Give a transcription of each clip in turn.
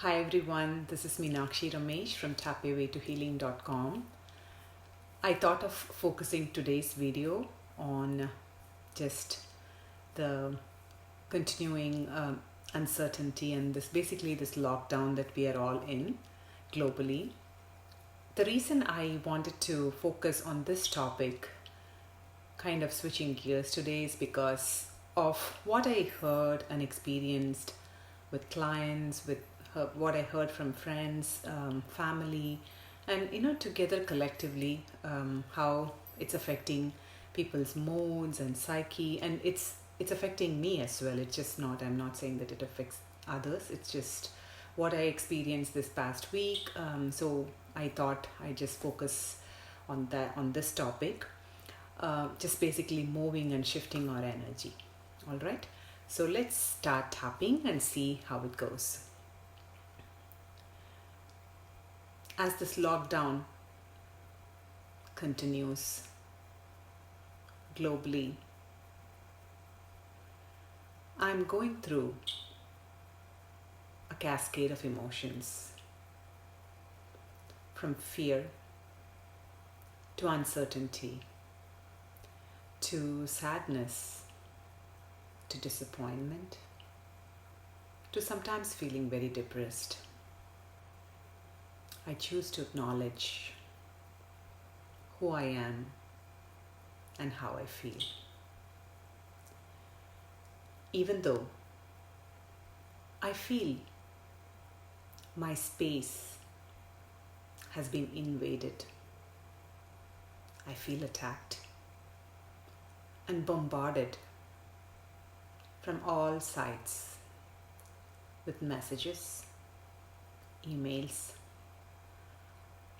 Hi everyone, this is Meenakshi Ramesh from tapawaytohealing.com. I thought of focusing today's video on just the continuing uncertainty and this lockdown that we are all in globally. The reason I wanted to focus on this topic, kind of switching gears today, is because of what I heard and experienced with clients, with what I heard from friends, family, and together collectively, how it's affecting people's moods and psyche, and it's affecting me as well. It's just not. I'm not saying that it affects others. It's just what I experienced this past week. So I thought I just focus on this topic, just basically moving and shifting our energy. All right. So let's start tapping and see how it goes. As this lockdown continues globally, I'm going through a cascade of emotions, from fear to uncertainty to sadness to disappointment to sometimes feeling very depressed. I choose to acknowledge who I am and how I feel. Even though I feel my space has been invaded, I feel attacked and bombarded from all sides with messages, emails,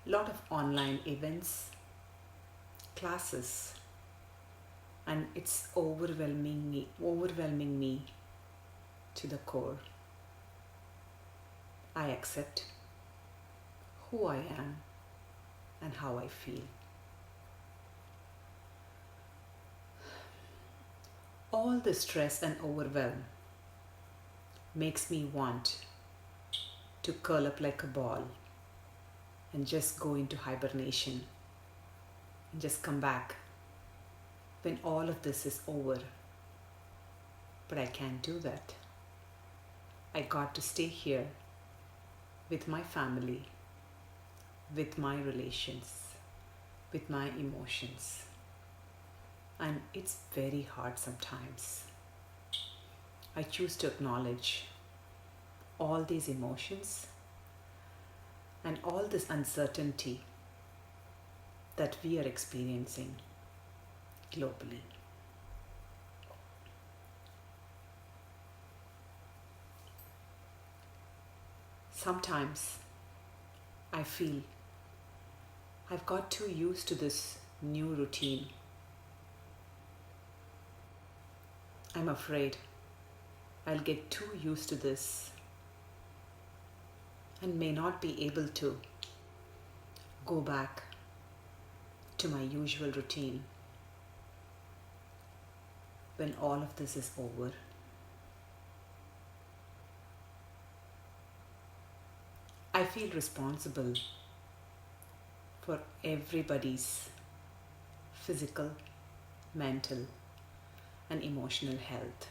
lot of online events, classes, and it's overwhelming me to the core. I accept who I am and how I feel. All the stress and overwhelm makes me want to curl up like a ball and just go into hibernation and just come back when all of this is over. But I can't do that. I got to stay here with my family, with my relations, with my emotions. And it's very hard sometimes. I choose to acknowledge all these emotions and all this uncertainty that we are experiencing globally. Sometimes I feel I've got too used to this new routine. I'm afraid I'll get too used to this and may not be able to go back to my usual routine when all of this is over. I feel responsible for everybody's physical, mental, and emotional health.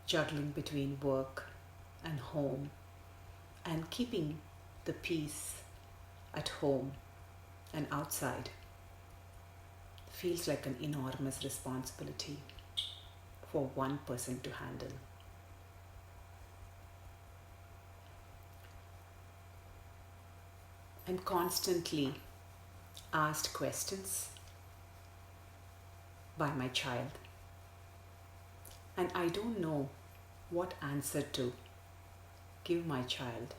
Juggling between work and home and keeping the peace at home and outside feels like an enormous responsibility for one person to handle. I'm constantly asked questions by my child, and I don't know what answer to give my child.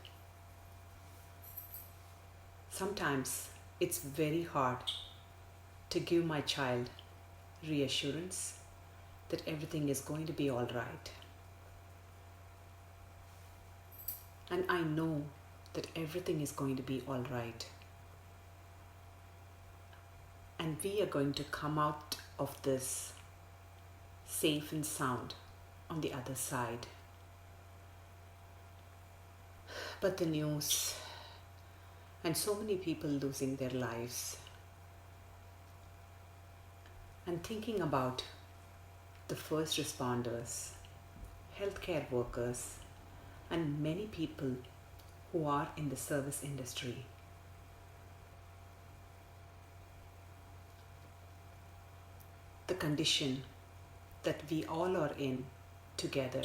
Sometimes it's very hard to give my child reassurance that everything is going to be all right. And I know that everything is going to be all right. And we are going to come out of this safe and sound on the other side. But the news and so many people losing their lives, and thinking about the first responders, healthcare workers, and many people who are in the service industry. The condition that we all are in together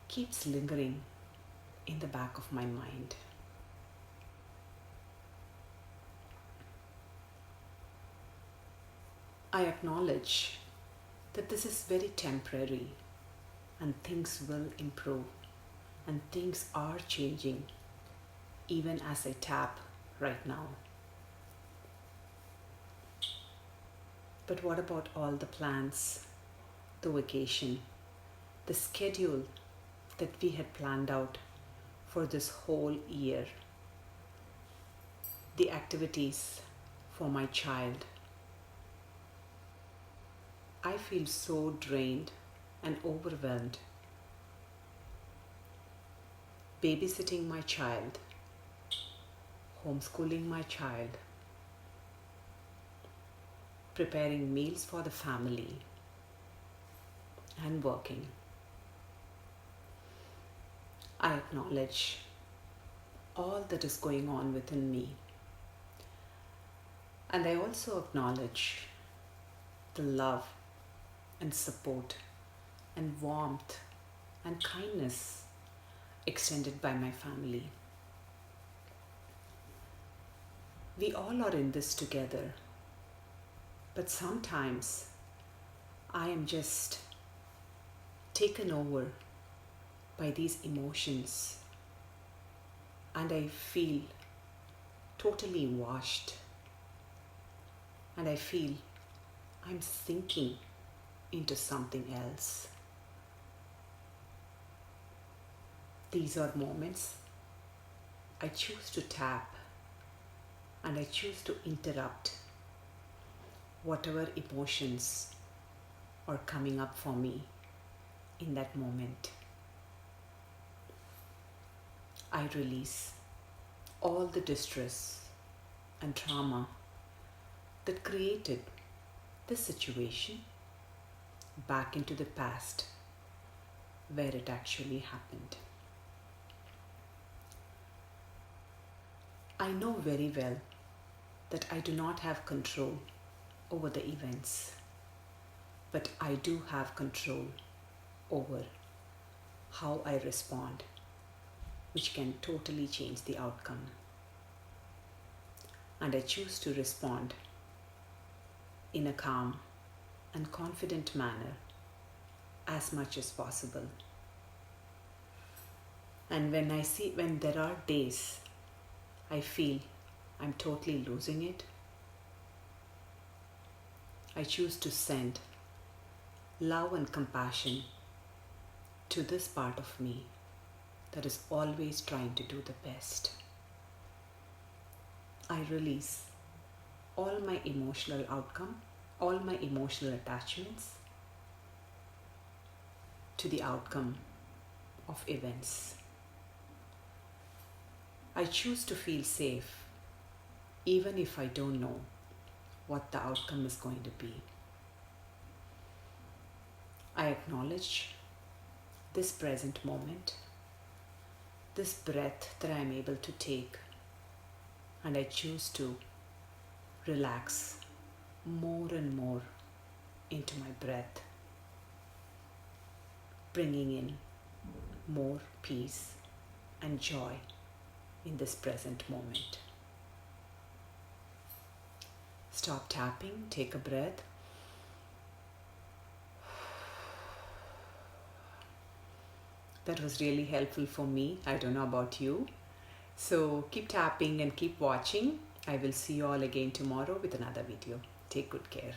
keeps lingering in the back of my mind. I acknowledge that this is very temporary and things will improve and things are changing even as I tap right now. But what about all the plans, the vacation, the schedule that we had planned out for this whole year, the activities for my child? I feel so drained and overwhelmed. Babysitting my child, homeschooling my child, preparing meals for the family, and working. I acknowledge all that is going on within me. And I also acknowledge the love and support and warmth and kindness extended by my family. We all are in this together, but sometimes I am just taken over by these emotions and I feel totally washed and I feel I'm sinking into something else. These are moments I choose to tap and I choose to interrupt whatever emotions are coming up for me in that moment. I release all the distress and trauma that created this situation back into the past where it actually happened. I know very well that I do not have control over the events, but I do have control over how I respond, which can totally change the outcome. And I choose to respond in a calm and confident manner as much as possible. And when there are days I feel I'm totally losing it, I choose to send love and compassion to this part of me that is always trying to do the best. I release all my emotional all my emotional attachments to the outcome of events. I choose to feel safe even if I don't know what the outcome is going to be. I acknowledge this present moment, this breath that I am able to take, and I choose to relax more and more into my breath, bringing in more peace and joy in this present moment. Stop tapping, take a breath. That was really helpful for me. I don't know about you. So keep tapping and keep watching. I will see you all again tomorrow with another video. Take good care.